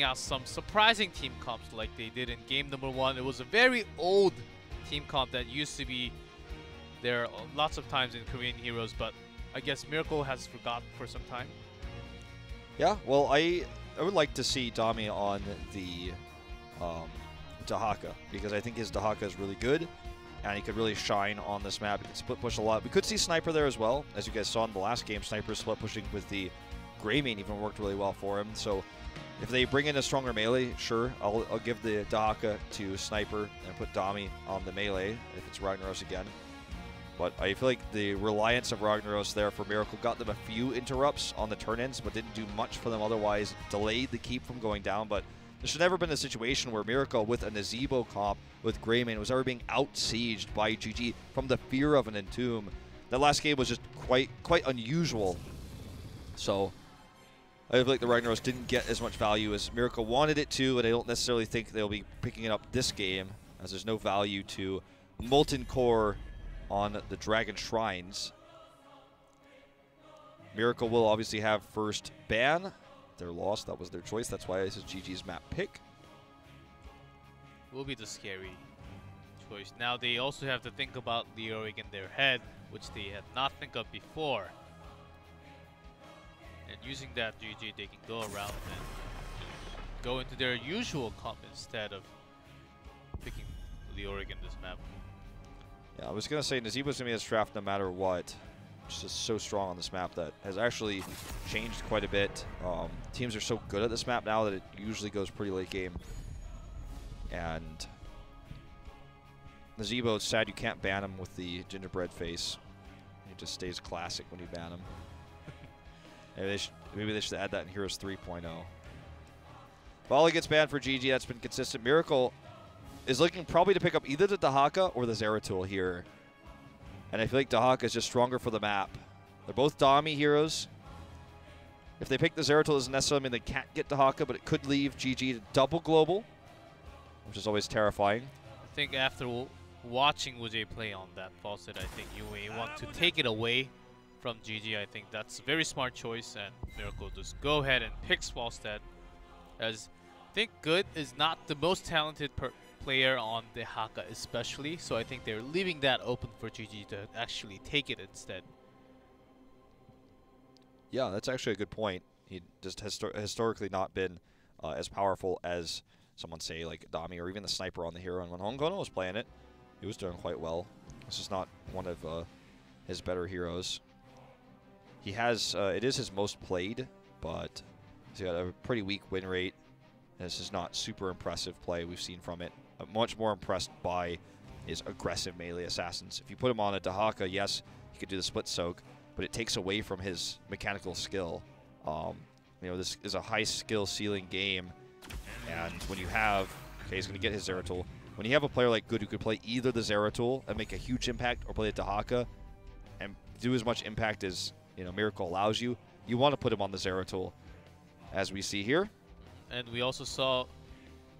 out some surprising team comps like they did in game number 1. It was a very old team comp that used to be there lots of times in Korean Heroes, but I guess Miracle has forgotten for some time. Yeah, well, I would like to see Dami on the Dahaka, because I think his Dahaka is really good, and he could really shine on this map. He could split push a lot. We could see Sniper there as well. As you guys saw in the last game, Sniper split pushing with the Greymane even worked really well for him. So if they bring in a stronger melee, sure, I'll give the Dahaka to Sniper and put Dami on the melee if it's Ragnaros again. But I feel like the reliance of Ragnaros there for Miracle got them a few interrupts on the turn-ins, but didn't do much for them otherwise. Delayed the keep from going down, but there should never been a situation where Miracle with a Nazebo comp with Greymane was ever being out-sieged by GG from the fear of an Entomb. That last game was just quite unusual. So I feel like the Ragnaros didn't get as much value as Miracle wanted it to, and I don't necessarily think they'll be picking it up this game, as there's no value to Molten Core on the Dragon Shrines. Miracle will obviously have first ban. They're lost. That was their choice. That's why this is GG's map pick. Will be the scary choice. Now they also have to think about Leoric in their head, which they had not think of before. And using that GG, they can go around and go into their usual comp instead of picking Leoric in this map. Yeah, I was going to say Nazebo's going to be a draft no matter what. It's just so strong on this map that has actually changed quite a bit. Teams are so good at this map now that it usually goes pretty late game. And Nazebo, it's sad you can't ban him with the gingerbread face. He just stays classic when you ban him. Maybe they should add that in Heroes 3.0. Volley gets banned for GG. That's been consistent. Miracle is looking probably to pick up either the Dahaka or the Zeratul here. And I feel like Dahaka is just stronger for the map. They're both Dami heroes. If they pick the Zeratul, it doesn't necessarily mean they can't get Dahaka, but it could leave GG to double global, which is always terrifying. I think after watching Wujay play on that faucet, I think you may want to take it away from GG. I think that's a very smart choice, and Miracle just go ahead and pick Falstad, as I think Good is not the most talented player on the Haka especially, so I think they're leaving that open for GG to actually take it instead. Yeah, that's actually a good point. He just has historically not been as powerful as someone say like Dami or even the Sniper on the hero, and when Hongono was playing it, he was doing quite well. This is not one of his better heroes. He has, it is his most played, but he's got a pretty weak win rate. This is not super impressive play we've seen from it. I'm much more impressed by his aggressive melee assassins. If you put him on a Dahaka, yes, he could do the split soak, but it takes away from his mechanical skill. You know, this is a high skill ceiling game, and when you have, okay, he's going to get his Zeratul. When you have a player like Good who could play either the Zeratul and make a huge impact, or play the Dahaka and do as much impact as, you know, Miracle allows you, you want to put him on the Zeratul, as we see here. And we also saw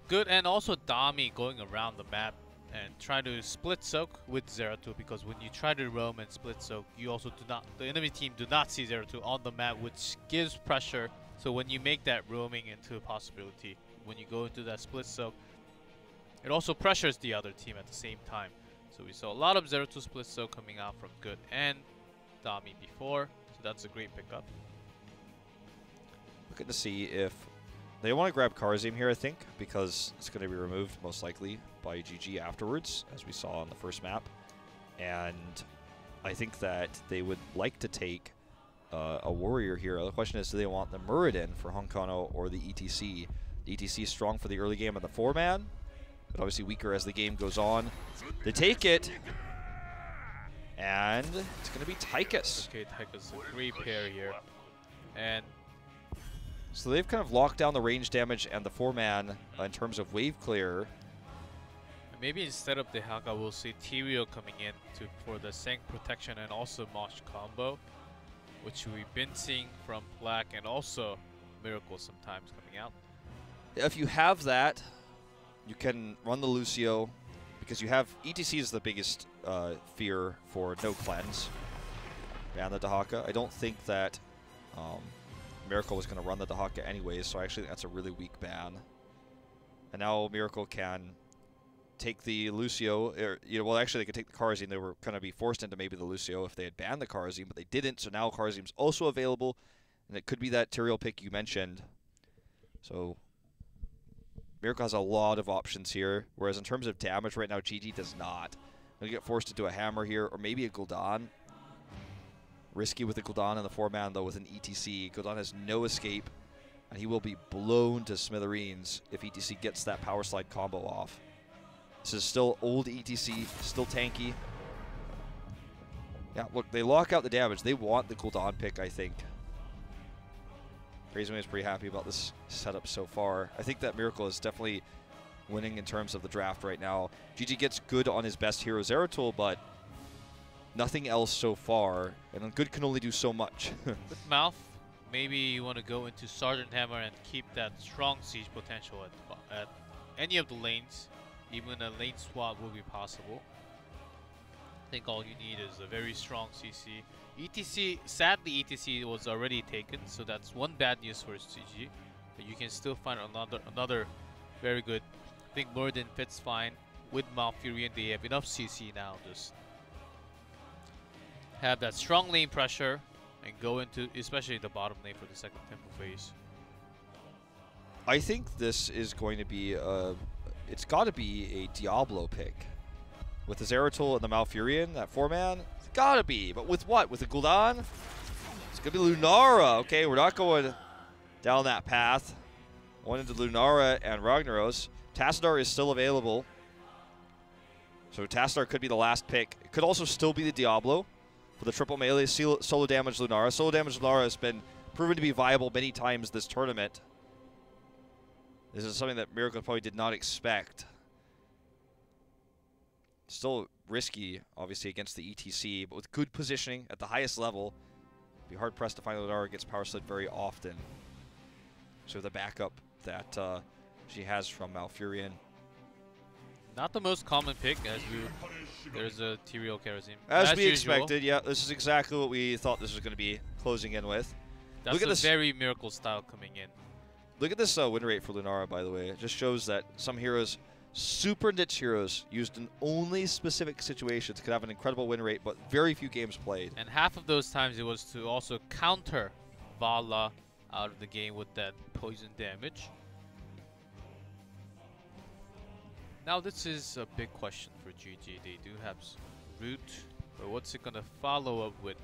Good and also Dami going around the map and trying to split soak with Zeratul, because when you try to roam and split soak, you also do not, the enemy team do not see Zeratul on the map, which gives pressure. So when you make that roaming into a possibility, when you go into that split soak, it also pressures the other team at the same time. So we saw a lot of Zeratul split soak coming out from Good and Dami before, so that's a great pickup. Looking to see if they want to grab Karzim here, I think, because it's going to be removed most likely by GG afterwards, as we saw on the first map. And I think that they would like to take a warrior here. The question is, do they want the Muradin for Honkono or the ETC? The ETC is strong for the early game of the 4-man, but obviously weaker as the game goes on. They take it, and it's going to be Tychus. Okay, Tychus, a great pair here. And so they've kind of locked down the range damage and the 4-man in terms of wave clear. Maybe instead of the Haka, we'll see Tyrio coming in for the Sank protection and also Mosh combo, which we've been seeing from Black and also Miracle sometimes coming out. If you have that, you can run the Lucio, because you have ETC is the biggest fear for no cleanse. Ban the Dahaka. I don't think that Miracle was going to run the Dahaka anyways, so I actually think that's a really weak ban. And now Miracle can take the Lucio, well, actually they could take the Charizard. They were going to be forced into maybe the Lucio if they had banned the Charizard, but they didn't, so now Charizard's also available, and it could be that Tyrael pick you mentioned. So Miracle has a lot of options here, whereas in terms of damage right now, GG does not. He'll get forced into a Hammer here, or maybe a Gul'dan. Risky with the Gul'dan in the 4-man, though, with an ETC. Gul'dan has no escape, and he will be blown to smithereens if ETC gets that Power Slide combo off. This is still old ETC, still tanky. Yeah, look, they lock out the damage. They want the Gul'dan pick, I think. Crazywing is pretty happy about this setup so far. I think that Miracle is definitely winning in terms of the draft right now. GG gets good on his best hero, Zeratul, but nothing else so far. And good can only do so much. With Mouth, maybe you want to go into Sergeant Hammer and keep that strong siege potential at any of the lanes. Even a lane swap will be possible. I think all you need is a very strong CC. ETC, sadly ETC was already taken, so that's one bad news for CG. But you can still find another very good. I think Muradin fits fine with Malfurion. They have enough CC now. Just have that strong lane pressure and go into especially the bottom lane for the second tempo phase. I think this is going to be it's got to be a Diablo pick. With the Zeratul and the Malfurion, that 4-man, it's got to be. But with what? With the Gul'dan? It's going to be Lunara. Okay, we're not going down that path. One into Lunara and Ragnaros. Tassadar is still available. So Tassadar could be the last pick. It could also still be the Diablo for the triple melee solo damage Lunara. Solo damage Lunara has been proven to be viable many times this tournament. This is something that Miracle probably did not expect. Still risky, obviously, against the ETC, but with good positioning at the highest level, be hard-pressed to find Lunara gets Power Slid very often. So the backup that she has from Malfurion. Not the most common pick, as there's a Tyrael Charizard. As we expected, yeah, this is exactly what we thought this was going to be closing in with. That's Look at this very Miracle style coming in. Look at this win rate for Lunara, by the way. It just shows that some heroes, super niche heroes, used in only specific situations, could have an incredible win rate, but very few games played. And half of those times it was to also counter Vala out of the game with that poison damage. Now this is a big question for GG. They do have Root, but what's it gonna follow up with?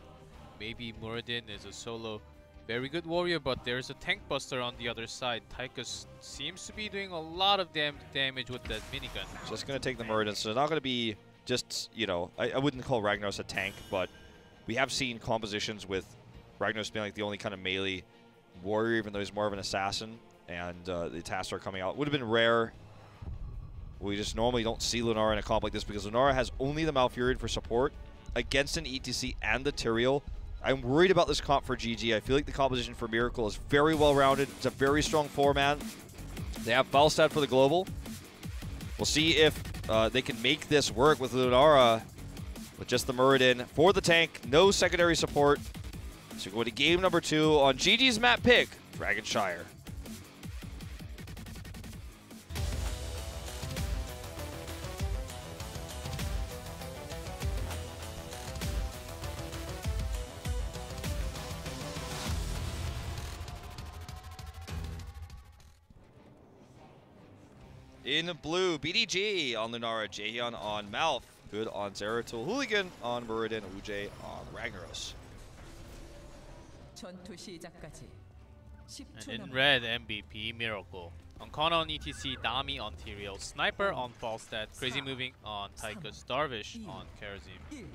Maybe Muradin is a solo very good warrior, but there's a tank buster on the other side. Taika seems to be doing a lot of damage with that minigun. So it's going to take the Muradin, so it's not going to be just, you know, I wouldn't call Ragnaros a tank, but we have seen compositions with Ragnaros being like the only kind of melee warrior, even though he's more of an assassin, and the Tassadar coming out. Would have been rare. We just normally don't see Lunara in a comp like this because Lunara has only the Malfurion for support against an ETC and the Tyrael. I'm worried about this comp for GG. I feel like the composition for Miracle is very well-rounded. It's a very strong 4-man. They have Falstad for the global. We'll see if they can make this work with Lunara with just the Muradin for the tank. No secondary support. So go to game number 2 on GG's map pick, Dragonshire. In blue, BDG on Lunara, Jaehyun on Mouth, Good on Zeratul, Hooligan on Muradin, Ujay on Ragnaros. And in red, MVP, Miracle. On Kana on ETC, Dami on Tyrael, Sniper on Falstad, Crazy Moving on Taika, Starvish on Charizard.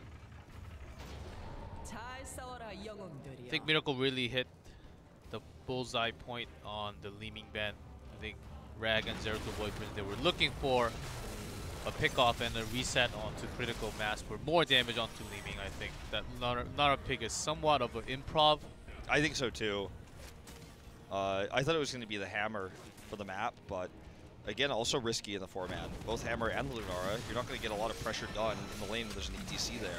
I think Miracle really hit the bullseye point on the Leeming Band. I think Rag and Zeratul Boyfriends, they were looking for a pickoff and a reset onto critical mass for more damage onto Leeming. I think that Lunara pick is somewhat of an improv. I think so too. I thought it was going to be the Hammer for the map, but again, also risky in the 4-man. Both Hammer and Lunara, you're not going to get a lot of pressure done in the lane when there's an ETC there.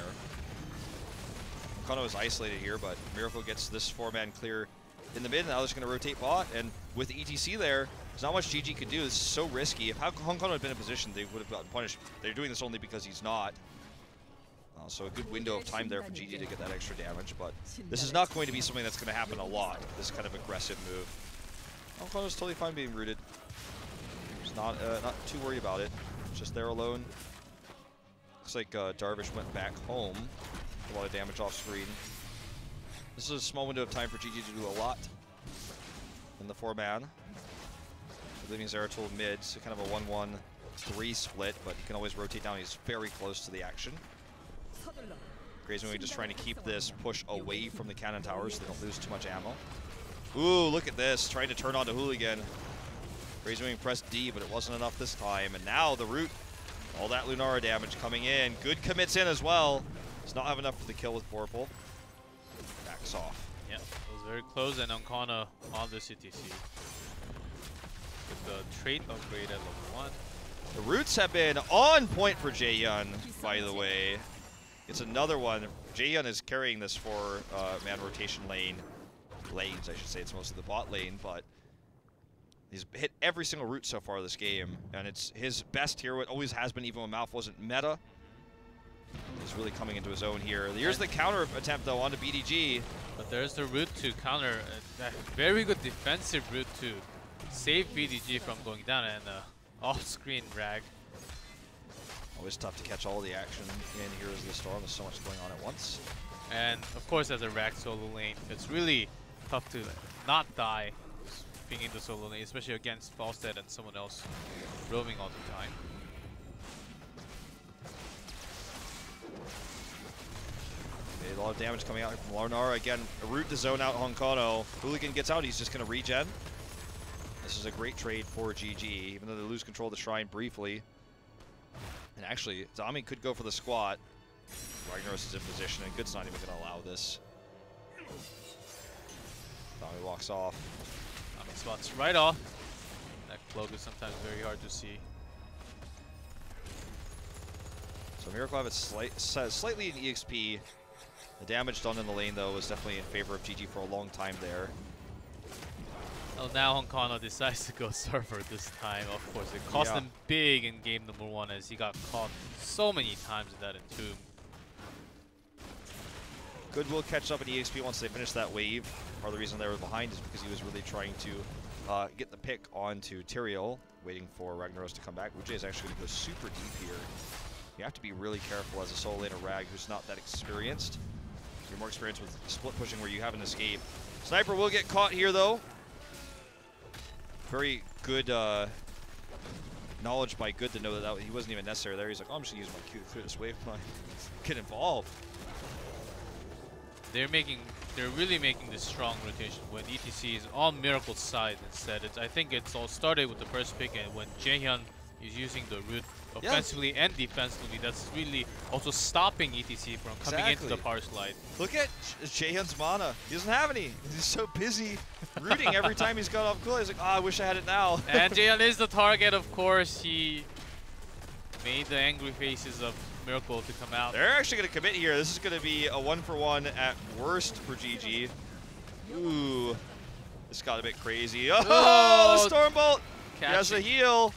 Kano is isolated here, but Miracle gets this 4-man clear in the mid, now they're just going to rotate bot, and with the ETC there, there's not much GG could do. This is so risky. If Hong Kong had been in position, they would have gotten punished. They're doing this only because he's not. So a good window of time there for GG to get that extra damage, but this is not going to be something that's going to happen a lot, this kind of aggressive move. Hong Kong is totally fine being rooted. He's not too worried about it. Just there alone. Looks like Darvish went back home. A lot of damage off screen. This is a small window of time for GG to do a lot in the 4-man. Leaving Zeratul mid, so kind of a 1-1-3 split, but he can always rotate down. He's very close to the action. Crazy Moving just trying to keep this push away from the cannon towers so they don't lose too much ammo. Ooh, look at this, trying to turn on to Hooligan. Crazy Moving pressed D, but it wasn't enough this time, and now the root, all that Lunara damage coming in. Good commits in as well. Does not have enough for the kill with Vorpal. Backs off. Yeah, it was very close, and Onkana on the CTC. With the trait upgrade at level 1. The roots have been on point for Jaehyun, by the way. It's another one. Jaehyun is carrying this 4-man rotation lanes, I should say. It's mostly the bot lane, but he's hit every single root so far this game, and it's his best hero. It always has been, even when Mouth wasn't meta. He's really coming into his own here. Here's the counter attempt, though, onto BDG. But there's the route to counter. A very good defensive route to save BDG from going down, and off-screen rag. Always tough to catch all the action in Heroes of the Storm. There's so much going on at once. And of course, as a rag solo lane, it's really tough to not die being in the solo lane, especially against Falstead and someone else roaming all the time. Okay, a lot of damage coming out from Larnar. Again, a route to zone out Honkono. Hooligan gets out, he's just going to regen. This is a great trade for GG, even though they lose control of the Shrine briefly. And actually, Zami could go for the squat. Ragnaros is in position, and Good's not even going to allow this. Zami walks off. Zami spots right off. That cloak is sometimes very hard to see. So Miracle have it slightly in EXP. The damage done in the lane, though, was definitely in favor of GG for a long time there. Oh, now Honkono decides to go server this time. Of course, it cost him big in game number 1 as he got caught so many times in that Entomb. Good will catch up in EXP once they finish that wave. Part of the reason they were behind is because he was really trying to get the pick onto Tyrael, waiting for Ragnaros to come back. Wu Jay is actually going to go super deep here. You have to be really careful as a solo laner Rag who's not that experienced. You're more experienced with split pushing where you have an escape. Sniper will get caught here, though. Very good knowledge by Good to know that he wasn't even necessary there. He's like, oh, I'm just going to use my Q to clear this wave. Get involved. They're really making this strong rotation when ETC is on Miracle's side instead. I think it's all started with the first pick, and when Jaehyun is using the root offensively and defensively, that's really also stopping ETC from coming into the power slide. Look at Jaehyun's mana. He doesn't have any. He's so busy rooting every time he's got off cool. He's like, oh, I wish I had it now. And Jaehyun is the target, of course. He made the angry faces of Miracle to come out. They're actually going to commit here. This is going to be a 1-for-1 at worst for GG. Ooh, this got a bit crazy. Oh, the Stormbolt! He has a heal.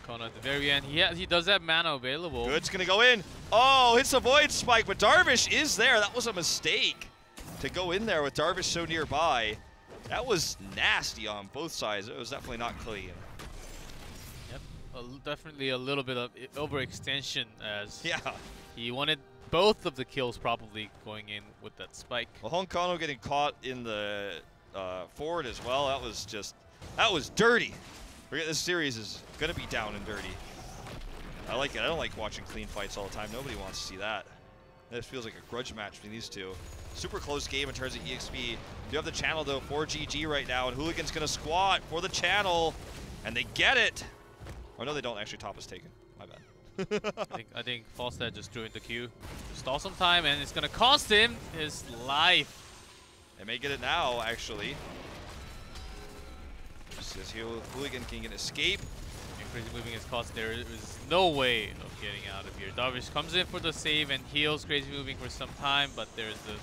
At the very end, he does have mana available. Good's gonna go in. Oh, hits a Void Spike, but Darvish is there. That was a mistake to go in there with Darvish so nearby. That was nasty on both sides. It was definitely not clean. Yep, definitely a little bit of overextension as yeah, he wanted both of the kills probably going in with that spike. Well, Honkono getting caught in the forward as well. That was dirty. Forget this series is gonna be down and dirty. I like it. I don't like watching clean fights all the time. Nobody wants to see that. This feels like a grudge match between these two. Super close game in terms of EXP. You have the channel though for GG right now, and Hooligan's gonna squat for the channel, and they get it. Oh no, they don't. Actually, top is taken. My bad. I think Falstead just drew in the queue to stall some time, and it's gonna cost him his life. They may get it now, actually. Says Hooligan can get escape. And Crazy Moving is cost. There is no way of getting out of here. Darvish comes in for the save and heals Crazy Moving for some time, but there's the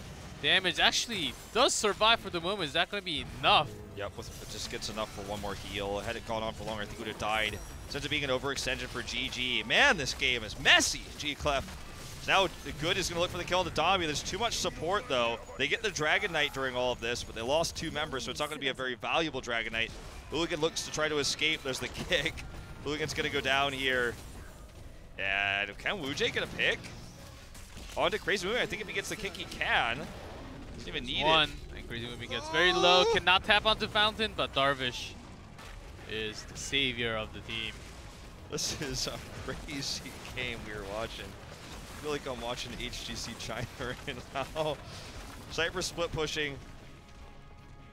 damage actually does survive for the moment. Is that going to be enough? Yep, it just gets enough for one more heal. Had it gone on for longer, I think it would have died. It ends up being an overextension for GG. Man, this game is messy, G-Clef. Now Good is going to look for the kill on the Dami. There's too much support, though. They get the Dragon Knight during all of this, but they lost 2 members, so it's not going to be a very valuable Dragon Knight. Hooligan looks to try to escape. There's the kick. Hooligan's going to go down here. And can Wu-Jay get a pick? On to Crazy Movie. I think if he gets the kick, he can. Doesn't even need it. And Crazy Movie gets very low. Cannot tap onto Fountain, but Darvish is the savior of the team. This is a crazy game we were watching. I feel like I'm watching HGC China right now. Sniper split pushing.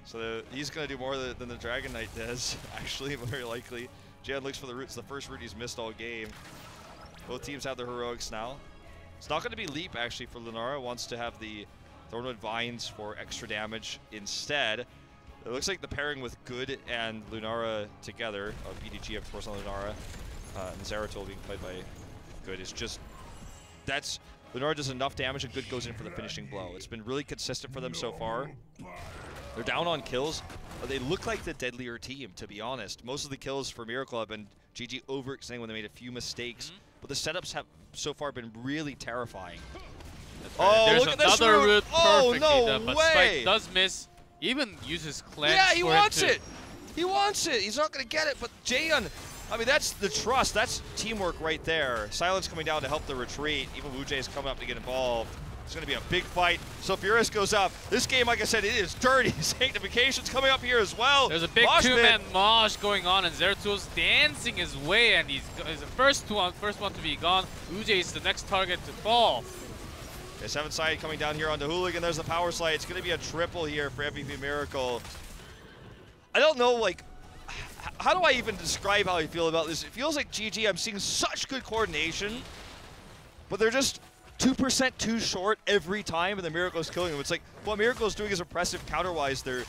So he's going to do more than the Dragon Knight does, actually, very likely. Jan looks for the roots. The first root he's missed all game. Both teams have their heroics now. It's not going to be Leap, actually, for Lunara. Wants to have the Thornwood Vines for extra damage instead. It looks like the pairing with Good and Lunara together, BDG, of course, on Lunara, and Zeratul being played by Good is just... That's... Lunara does enough damage and Good goes in for the finishing blow. It's been really consistent for them so far. They're down on kills, but they look like the deadlier team, to be honest. Most of the kills for Miracle have been GG overextending when they made a few mistakes, but the setups have so far been really terrifying. Oh, there's look at this another route Oh, no done, but way! Spike does miss. Even uses cleanse. Yeah, he wants it. He wants it. He's not going to get it, but Jaehyun, I mean, that's the trust. That's teamwork right there. Silence coming down to help the retreat. Even Wu-Jay is coming up to get involved. It's going to be a big fight. Sulfuris goes up. This game, like I said, it is dirty. Sanctification's coming up here as well. There's a big two-man mosh going on, and Zeratul's dancing his way, and he's the first one to be gone. Wu-Jay is the next target to fall. Okay, 7 side coming down here onto Hooligan. There's the power slide. It's going to be a triple here for MVP Miracle. I don't know, like, how do I even describe how I feel about this? It feels like GG, I'm seeing such good coordination, but they're just 2% too short every time, and the Miracle is killing them. It's like, what Miracle is doing is impressive counter-wise. They're,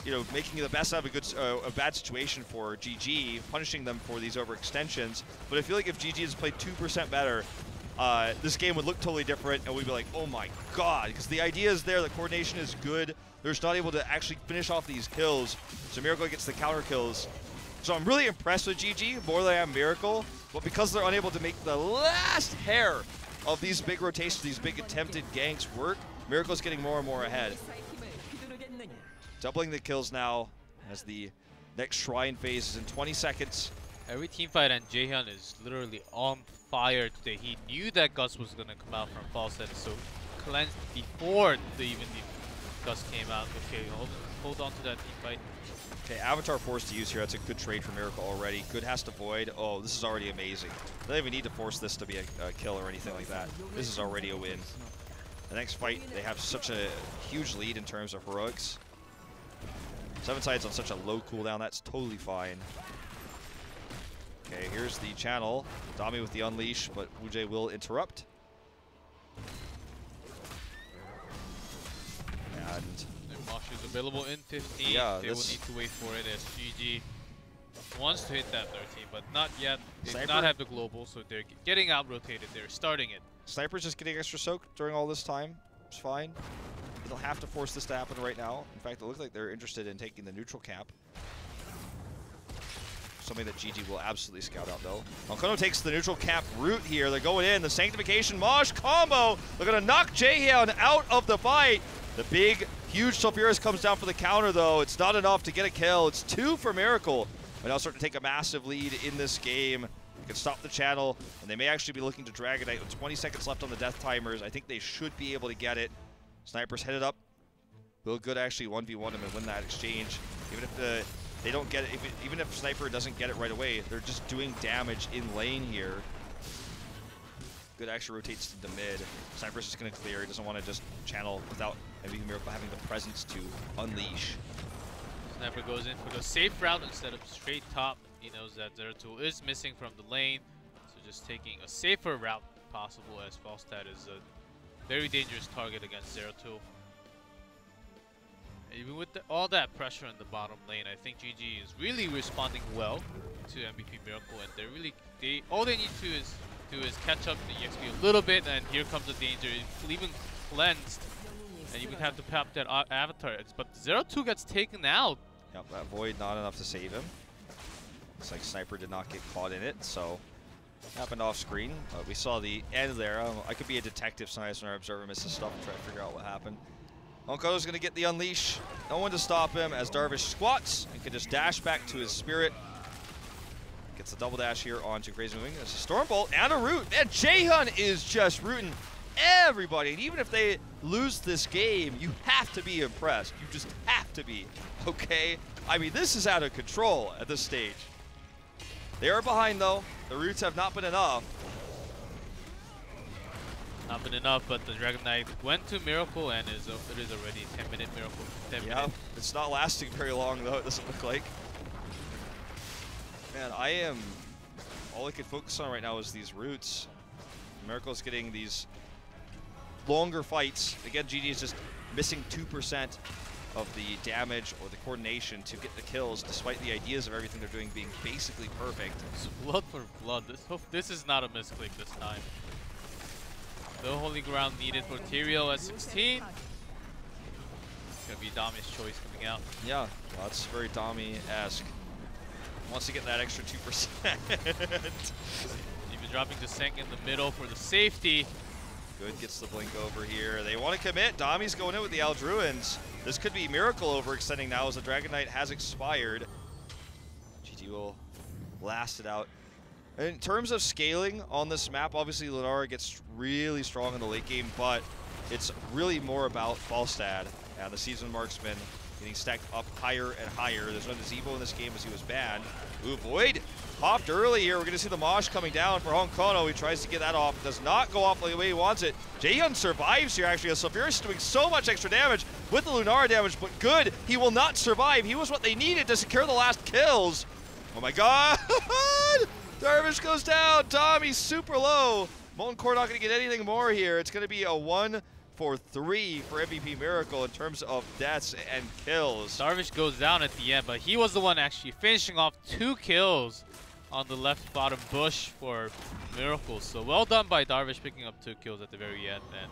you know, making the best out of a bad situation for GG, punishing them for these overextensions. But I feel like if GG has played 2% better, this game would look totally different, and we'd be like, oh my god, because the idea is there, the coordination is good. They're just not able to actually finish off these kills, so Miracle gets the counter kills. So I'm really impressed with GG, more than I am Miracle, but because they're unable to make the last hair of these big rotations, these big attempted ganks work, Miracle's getting more and more ahead. Doubling the kills now as the next Shrine phase is in 20 seconds. Every teamfight, and Jaehyun is literally on fire today. He knew that Gus was going to come out from Falset, so cleansed before even the Gus came out. Okay, hold on to that teamfight. Okay, Avatar forced to use here. That's a good trade for Miracle already. Good has to void. Oh, this is already amazing. They don't even need to force this to be a kill or anything like that. This is already a win. The next fight, they have such a huge lead in terms of heroics. 7 sides on such a low cooldown, that's totally fine. Okay, here's the channel. Dami with the unleash, but Wu-Jay will interrupt. And Mosh is available in 15. Yeah, they will need to wait for it as GG wants to hit that 13, but not yet. They do not have the global, so they're getting out-rotated. They're starting it. Sniper's just getting extra soak during all this time. It's fine. They don't have to force this to happen right now. In fact, it looks like they're interested in taking the neutral cap. Something that GG will absolutely scout out, though. Malkono takes the neutral cap route here. They're going in. The Sanctification Mosh combo. They're going to knock Jaehyun out of the fight. The big, huge Sulfuris comes down for the counter, though. It's not enough to get a kill. It's 2 for Miracle. But now starting to take a massive lead in this game. They can stop the channel, and they may actually be looking to Dragonite with 20 seconds left on the death timers. I think they should be able to get it. Sniper's headed up. Will Good actually 1v1 him and win that exchange. Even if they don't get it, even if Sniper doesn't get it right away, they're just doing damage in lane here. Good actually rotates to the mid. Sniper's just going to clear. He doesn't want to just channel without MVP Miracle having the presence to unleash. Sniper goes in for the safe route instead of straight top. He knows that Zeratul is missing from the lane, so just taking a safer route possible, as Falstad is a very dangerous target against Zeratul. Even with all that pressure in the bottom lane, I think GG is really responding well to MVP Miracle, and all they need to do is catch up the EXP a little bit, and here comes the danger. It's even cleansed and you would have to pop that avatar. But 0-2 gets taken out. Yep, that Void not enough to save him. Looks like Sniper did not get caught in it, so happened off screen. We saw the end there. I could be a detective sometimes when our observer misses stuff and try to figure out what happened. Honkono's going to get the unleash. No one to stop him as Darvish squats and can just dash back to his spirit. Gets the double dash here onto Crazy Moving. There's a Stormbolt and a root. And Jaehyun is just rooting everybody. And even if they lose this game, you have to be impressed. You just have to be, okay? I mean, this is out of control at this stage. They are behind, though. The roots have not been enough. Not been enough, but the Dragon Knight went to Miracle, and it is already a 10-minute Miracle. 10 yeah, minute. It's not lasting very long, though, it doesn't look like. Man, all I can focus on right now is these roots. Miracle's getting these longer fights. Again, GG is just missing 2% of the damage or the coordination to get the kills, despite the ideas of everything they're doing being basically perfect. It's blood for blood. This is not a misclick this time. No holy ground needed for Tyrael at 16. It's gonna be Dami's choice coming out. Yeah, well, that's very Dami-esque. Wants to get that extra 2%. Even dropping the Senk in the middle for the safety. Good gets the blink over here. They want to commit. Dami's going in with the Aldruins. This could be Miracle overextending now as the Dragon Knight has expired. GT will last it out. In terms of scaling on this map, obviously Lunara gets really strong in the late game, but it's really more about Falstad and the Seasoned Marksman getting stacked up higher and higher. There's no Zebo in this game as he was banned. Ooh, Void popped early here. We're going to see the Mosh coming down for Honkono. He tries to get that off. Does not go off the way he wants it. Jaehyun survives here, actually. Sulfuris is doing so much extra damage with the Lunara damage, but good. He will not survive. He was what they needed to secure the last kills. Oh my god! Darvish goes down. Dami's super low. Molten Core not going to get anything more here. It's going to be a 1-for-3 for MVP Miracle in terms of deaths and kills. Darvish goes down at the end, but he was the one actually finishing off 2 kills on the left bottom bush for Miracle. So well done by Darvish picking up 2 kills at the very end. And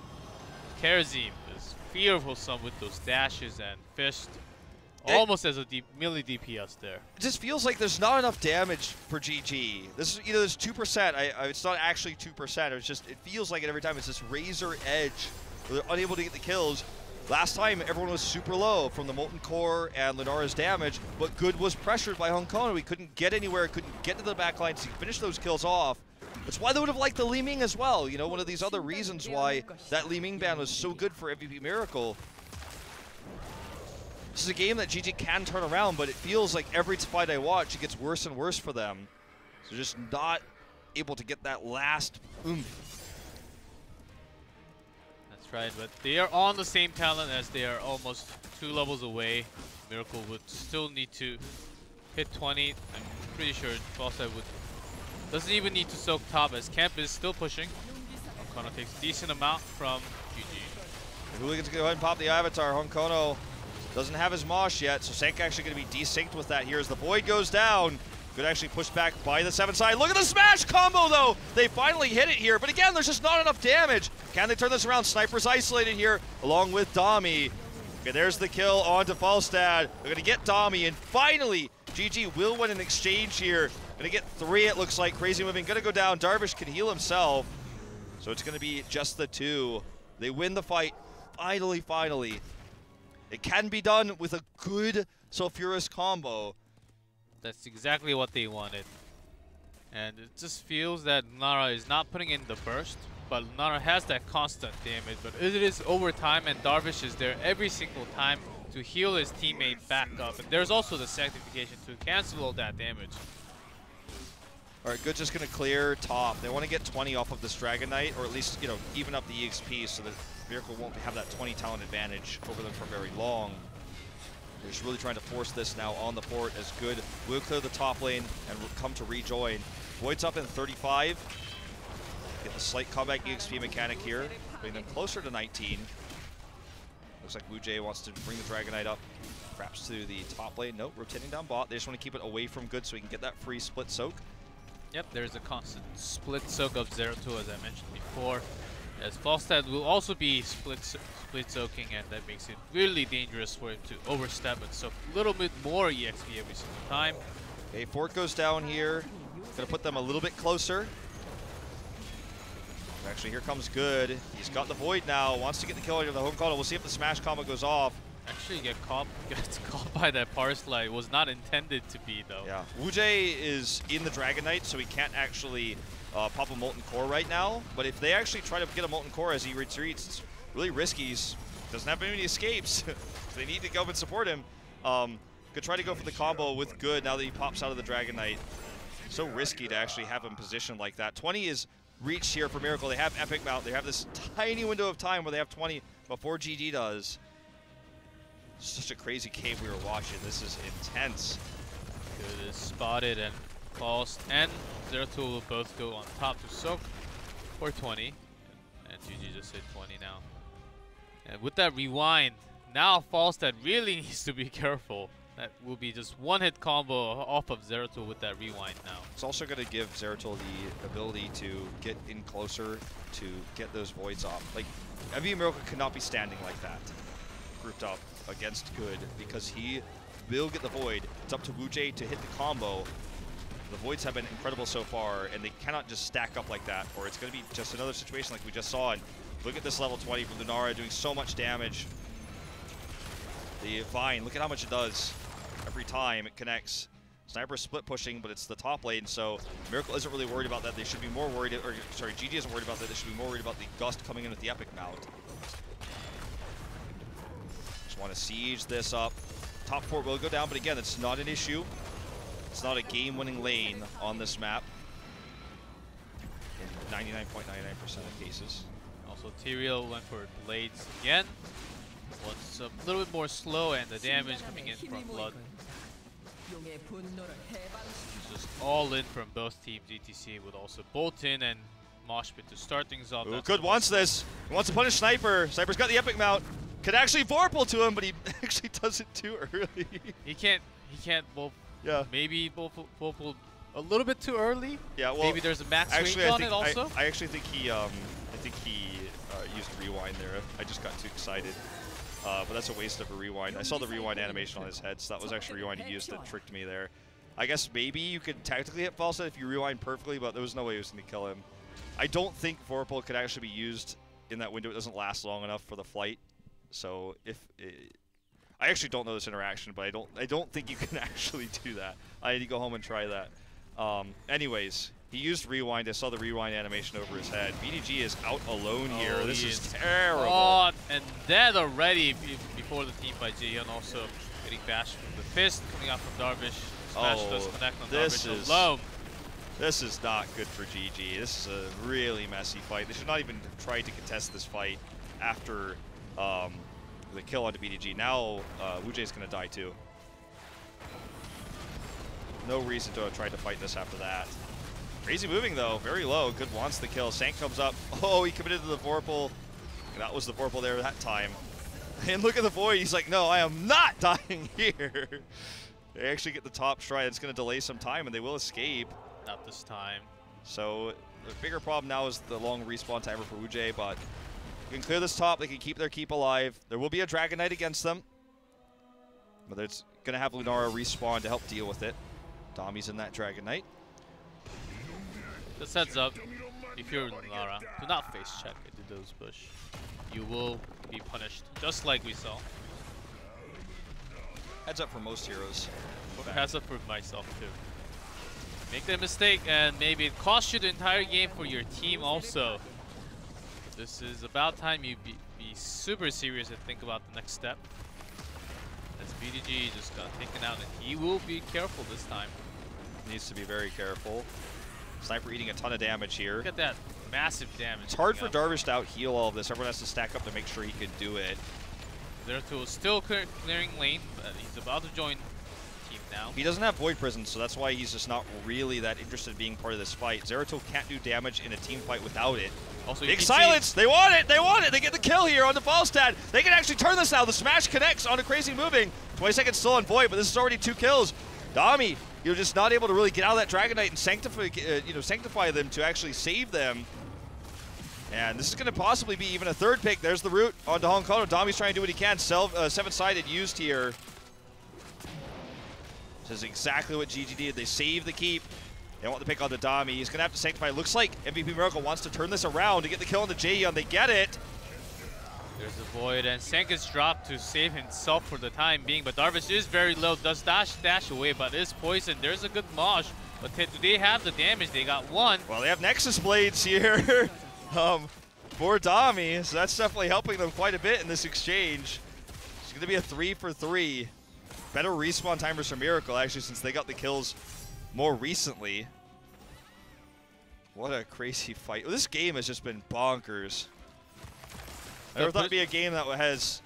Karazim is fearful some with those dashes and fist. Almost as a melee DPS there. It just feels like there's not enough damage for GG. This is, you know, there's 2%. It's not actually 2%. It's just, it feels like it every time. It's this razor edge where they're unable to get the kills. Last time, everyone was super low from the Molten Core and Lunara's damage, but Good was pressured by Honkono. He couldn't get anywhere, couldn't get to the backline to finish those kills off. That's why they would have liked the Li Ming as well. You know, one of these other reasons why that Li Ming ban was so good for MVP Miracle. This is a game that GG can turn around, but it feels like every fight I watch, it gets worse and worse for them. So just not able to get that last oomph. That's right, but they are on the same talent as they are almost 2 levels away. Miracle would still need to hit 20. I'm pretty sure Falstad doesn't even need to soak top as Kemp is still pushing. Honkono takes a decent amount from GG. The Hooligans go ahead and pop the Avatar. Honkono doesn't have his Mosh yet, so Senk actually going to be desynced with that here as the Void goes down. Good actually pushed back by the 7 side. Look at the smash combo, though! They finally hit it here, but again, there's just not enough damage. Can they turn this around? Sniper's isolated here, along with Dami. Okay, there's the kill onto Falstad. They're going to get Dami, and finally, GG will win an exchange here. Going to get 3, it looks like. Crazy Moving going to go down. Darvish can heal himself, so it's going to be just the 2. They win the fight, finally. It can be done with a good Sulfuris combo. That's exactly what they wanted. And it just feels that Lunara is not putting in the burst, but Lunara has that constant damage. But it is over time, and Darvish is there every single time to heal his teammate back up. And there's also the sanctification to cancel all that damage. All right, Good just going to clear top. They want to get 20 off of this Dragon Knight, or at least, you know, even up the EXP so that Miracle won't have that 20 talent advantage over them for very long. They're just really trying to force this now on the port as Good will clear the top lane and will come to rejoin. Void's up in 35. Get the slight comeback EXP mechanic here, bring them closer to 19. Looks like Wu Jay wants to bring the Dragon Knight up, perhaps to the top lane. Nope, rotating down bot. They just want to keep it away from Good so he can get that free split soak. Yep, there's a constant split soak of 0-2 as I mentioned before. As Falstad will also be split soaking, and that makes it really dangerous for him to overstep and soak a little bit more EXP every single time. Okay, Fort goes down here. Gonna put them a little bit closer. Actually, here comes Good. He's got the Void now. Wants to get the kill under the home combo. We'll see if the smash combo goes off. Actually, gets caught by that Parsley. Was not intended to be, though. Yeah, Wu-Jay is in the Dragon Knight, so he can't actually pop a Molten Core right now. But if they actually try to get a Molten Core as he retreats, it's really risky. He doesn't have any escapes. They need to go and support him. Could try to go for the combo with Good now that he pops out of the Dragon Knight. So risky to actually have him positioned like that. 20 is reached here for Miracle. They have Epic Mount. They have this tiny window of time where they have 20 before GG does. Such a crazy cave we were watching. This is intense. Good is spotted and Faust and Zeratul will both go on top to soak for 20. And GG just hit 20 now. And with that rewind, now Falstad really needs to be careful. That will be just one-hit combo off of Zeratul with that rewind now. It's also going to give Zeratul the ability to get in closer to get those voids off. Like, MVP Miracle cannot be standing like that, grouped up against Good, because he will get the void. It's up to Wu-Jay to hit the combo. The voids have been incredible so far, and they cannot just stack up like that, or it's going to be just another situation like we just saw. And look at this level 20 from Lunara doing so much damage. The Vine, look at how much it does. Every time it connects. Sniper split pushing, but it's the top lane, so Miracle isn't really worried about that. They should be more worried, or sorry, GG isn't worried about that. They should be more worried about the Gust coming in with the Epic Mount. Just want to siege this up. Top 4 will go down, but again, it's not an issue. It's not a game-winning lane on this map in 99.99% of cases. Also, Tyrael went for Blades again. Was a little bit more slow, and the damage coming in from Blood. Just all in from both teams. GTC would also bolt in and mosh pit to start things off. Ooh, Good wants this. He wants to punish Sniper. Sniper's got the Epic Mount. Could actually Vorpal to him, but he actually does it too early. He can't Vorpal. Yeah. Maybe Vorpal a little bit too early. Yeah. Well, maybe there's a max actually, range on it also. I actually think he used rewind there. I just got too excited. But that's a waste of a rewind. I saw the rewind animation on his head, so that was actually rewind he used that tricked me there. I guess maybe you could tactically hit Falstad if you rewind perfectly, but there was no way he was going to kill him. I don't think Vorpal could actually be used in that window. It doesn't last long enough for the flight. So I actually don't know this interaction, but I don't think you can actually do that. I need to go home and try that. Anyways, he used rewind. I saw the rewind animation over his head. BDG is out alone here. This is terrible. Oh, and dead already before the team by Jihyun, also getting bashed from the fist coming out from Darvish. Smash does connect on Darvish alone. This is not good for GG. This is a really messy fight. They should not even have tried to contest this fight after the kill onto BDG. Now Wu-Jay's going to die too. No reason to have tried to fight this after that. Crazy moving though, very low. Good wants the kill. Sank comes up. Oh, he committed to the Vorpal. That was the Vorpal there that time. And look at the Void. He's like, no, I am not dying here. They actually get the top stride. It's going to delay some time, and they will escape. Not this time. So the bigger problem now is the long respawn timer for Wu-Jay, but they can clear this top. They can keep their keep alive. There will be a Dragon Knight against them, but it's going to have Lunara respawn to help deal with it. Dami's in that Dragon Knight. This heads up, if you're Lunara, do not face check into those bush. You will be punished, just like we saw. Heads up for most heroes. Heads up for myself too. Make that mistake and maybe it costs you the entire game for your team also. This is about time you be super serious and think about the next step. As BDG just got taken out, and he will be careful this time. Needs to be very careful. Sniper eating a ton of damage here. Look at that massive damage. It's hard for Darvish to out-heal all of this. Everyone has to stack up to make sure he can do it. Zeratul is still clearing lane, but he's about to join the team now. He doesn't have Void Prison, so that's why he's just not really that interested in being part of this fight. Zeratul can't do damage in a team fight without it. Also, Big silence! They want it! They want it! They get the kill here on the Falstad! They can actually turn this now! The smash connects on a Crazy Moving. 20 seconds still on Void, but this is already 2 kills. Dami, you're just not able to really get out of that Dragon Knight and sanctify them to actually save them. And this is going to possibly be even a third pick. There's the root onto Honkono. Dami's trying to do what he can. Seven-sided used here. This is exactly what GG did. They save the keep. They want the pick on the Dami. He's going to have to sanctify. Looks like MVP Miracle wants to turn this around to get the kill on the Jaehyun. They get it. There's a void, and Sank is dropped to save himself for the time being, but Darvish is very low, does dash away, but is poisoned. There's a good mosh, but do they have the damage? They got one. Well, they have Nexus Blades here for Dami, so that's definitely helping them quite a bit in this exchange. It's going to be a 3 for 3. Better respawn timers for Miracle, actually, since they got the kills more recently. What a crazy fight. Well, this game has just been bonkers. I never thought it'd be a game that has,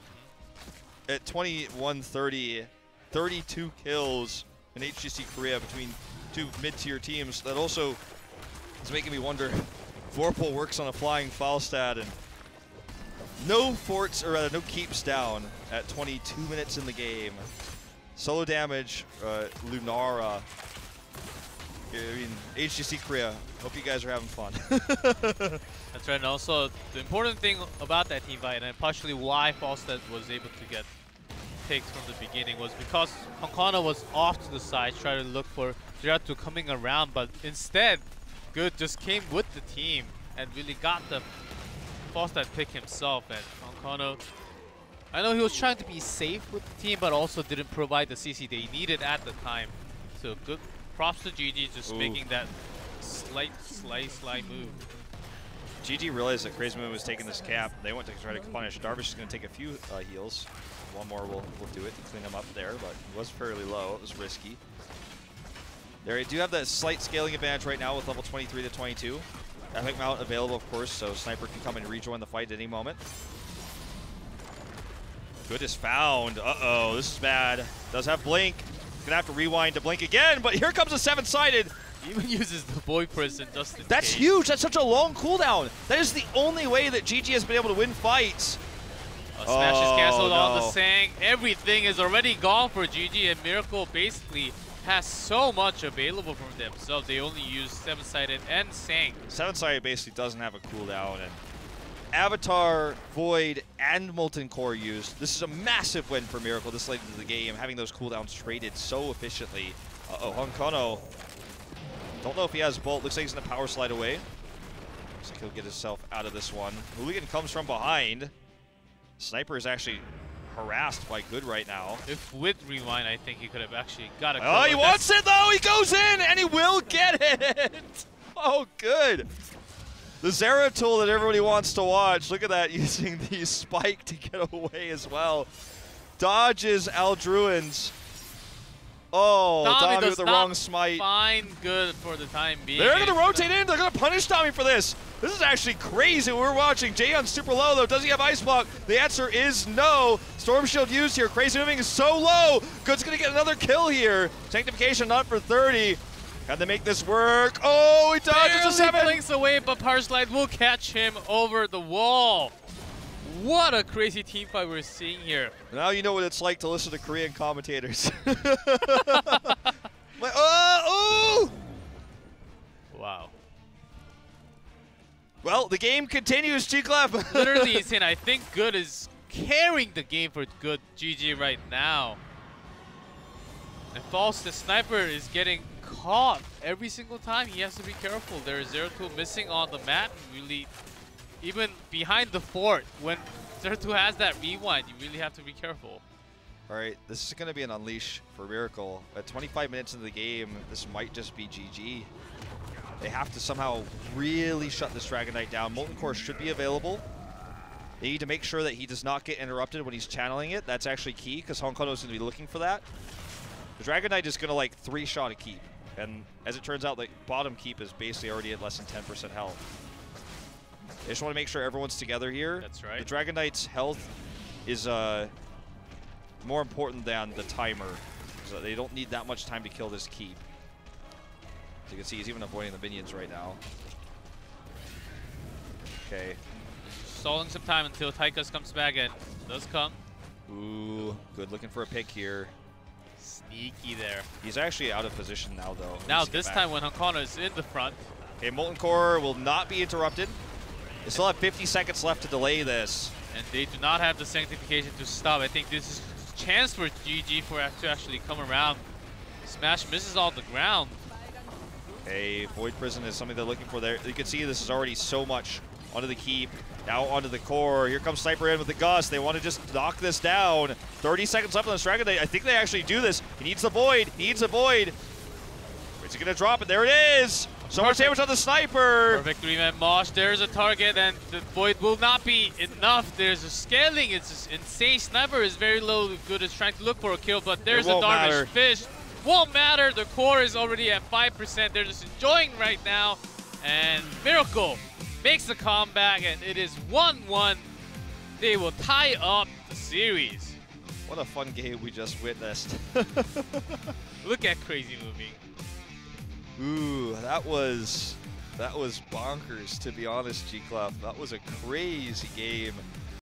at 21-30, 32 kills in HGC Korea between two mid-tier teams. That also is making me wonder if Vorpal works on a flying foul stat, and no forts, or no keeps down at 22 minutes in the game. Solo damage, Lunara. I mean, HGC Korea, hope you guys are having fun. That's right, and also the important thing about that team fight, and partially why Falstad was able to get takes from the beginning, was because Honkono was off to the side trying to look for Zeratul coming around, but instead, Good just came with the team and really got the Falstad pick himself. And Honkono, I know he was trying to be safe with the team, but also didn't provide the CC they needed at the time. So good props to GG just making that slight move. GG realized that Crazy Moon was taking this cap. They went to try to punish. Darvish is going to take a few heals. One more will do it to clean him up there, but he was fairly low. It was risky. They do have that slight scaling advantage right now with level 23 to 22. Epic Mount available, of course, so Sniper can come and rejoin the fight at any moment. Good is found. Uh-oh, this is bad. Does have Blink. Gonna have to rewind to Blink again, but here comes a seven-sided. He even uses the Void Prison just in That's case. Huge. That's such a long cooldown. That is the only way that GG has been able to win fights. Smash is canceled on the no. Sang. Everything is already gone for GG, and Miracle basically has so much available from themselves. They only use seven-sided and Sang. Seven-sided basically doesn't have a cooldown, and Avatar, Void, and Molten Core used. This is a massive win for Miracle this late into the game, having those cooldowns traded so efficiently. Uh-oh, Honkono. Don't know if he has Bolt. Looks like he's going to power slide away. Looks like he'll get himself out of this one. Hooligan comes from behind. Sniper is actually harassed by Good right now. If with Rewind, I think he could have actually got a kill. Oh, he wants it though! He goes in, and he will get it! Oh, Good. The Zeratul that everybody wants to watch. Look at that, using the spike to get away as well. Dodges Aldruins. Oh, Dami with the wrong smite. Fine, Good for the time being. They're going to rotate in. They're going to punish Dami for this. This is actually crazy. We're watching. Jaehyun's super low, though. Does he have Ice Block? The answer is no. Storm Shield used here. Crazy moving is so low. Good's going to get another kill here. Sanctification not for 30. Can they make this work? Oh, he dodges a 7. Blinks away, but Power Slide will catch him over the wall. What a crazy team fight we're seeing here. Now you know what it's like to listen to Korean commentators. Like, oh! Wow. Well, the game continues, G-Club. Literally insane. I think Good is carrying the game for Good GG right now. And False, the Sniper, is getting caught every single time. He has to be careful. There is Zeratul missing on the map. Really, even behind the fort, when Zeratul has that rewind, you really have to be careful. All right, this is going to be an unleash for Miracle. At 25 minutes into the game, this might just be GG. They have to somehow really shut this Dragon Knight down. Molten Core should be available. They need to make sure that he does not get interrupted when he's channeling it. That's actually key, because Honkono is going to be looking for that. The Dragon Knight is going to like 3-shot a keep. And as it turns out, the bottom keep is basically already at less than 10% health. They just want to make sure everyone's together here. That's right. The Dragon Knight's health is more important than the timer. So they don't need that much time to kill this keep. As you can see, he's even avoiding the minions right now. Okay. Stalling some time until Tychus comes back and does come. Ooh, Good looking for a pick here. Sneaky there. He's actually out of position now, though. Now this time when Honkono is in the front. Okay, Molten Core will not be interrupted. They still have 50 seconds left to delay this. And they do not have the sanctification to stop. I think this is a chance for GG to actually come around. Smash misses all the ground. A Void Prison is something they're looking for there. You can see this is already so much onto the keep, now onto the core. Here comes Sniper in with the Gust. They want to just knock this down. 30 seconds left on this dragon. I think they actually do this. He needs the Void. He needs the Void. Is he going to drop it? There it is. So much damage on the Sniper. Perfect 3-man Mosh. There's a target, and the Void will not be enough. There's a scaling. It's just insane. Sniper is very low. Good is trying to look for a kill, but there's a Darvish Fish. Won't matter. The core is already at 5%. They're just enjoying right now. And Miracle makes the comeback, and it is 1-1. They will tie up the series. What a fun game we just witnessed. Look at Crazy moving. Ooh, that was bonkers, to be honest, G-Clef. That was a crazy game.